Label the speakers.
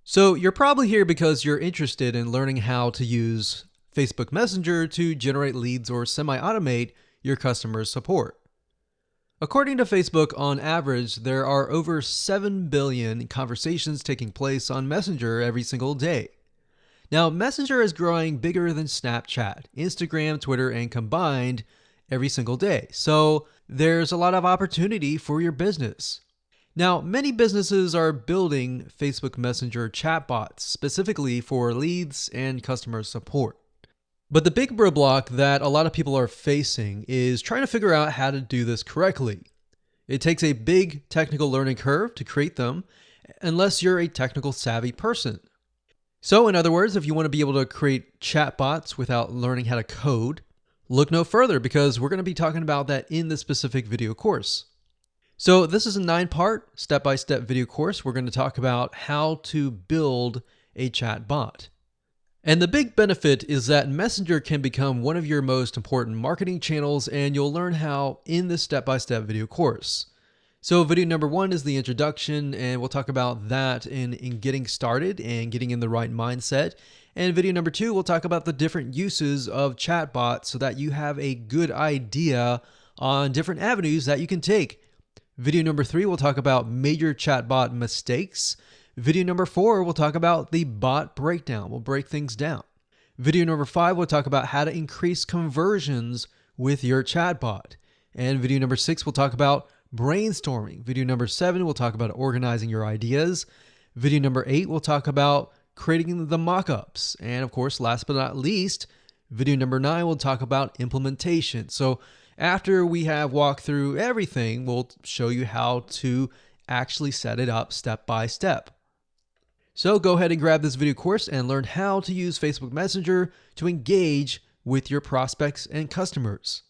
Speaker 1: So you're probably here because you're interested in learning how to use Facebook Messenger to generate leads or semi-automate your customer support. According to Facebook, on average, there are over 7 billion conversations taking place on Messenger every single day. Now, Messenger is growing bigger than Snapchat, Instagram, Twitter, and combined every single day. So there's a lot of opportunity for your business. Now, many businesses are building Facebook Messenger chatbots specifically for leads and customer support. But the big roadblock that a lot of people are facing is trying to figure out how to do this correctly. It takes a big technical learning curve to create them, unless you're a technical savvy person. So in other words, if you want to be able to create chatbots without learning how to code, look no further because we're going to be talking about that in this specific video course. So this is a 9-part step-by-step video course. We're going to talk about how to build a chatbot. And the big benefit is that Messenger can become one of your most important marketing channels, and you'll learn how in this step-by-step video course. So video number 1 is the introduction, and we'll talk about that in getting started and getting in the right mindset. And video number 2, we'll talk about the different uses of chatbots so that you have a good idea on different avenues that you can take. Video number 3, we'll talk about major chatbot mistakes. Video number 4, we'll talk about the bot breakdown. We'll break things down. Video number 5, we'll talk about how to increase conversions with your chatbot. And video number 6, we'll talk about brainstorming. Video number 7, we'll talk about organizing your ideas. Video number 8, we'll talk about creating the mockups. And of course, last but not least, video number 9, we'll talk about implementation. So after we have walked through everything, we'll show you how to actually set it up step by step. So go ahead and grab this video course and learn how to use Facebook Messenger to engage with your prospects and customers.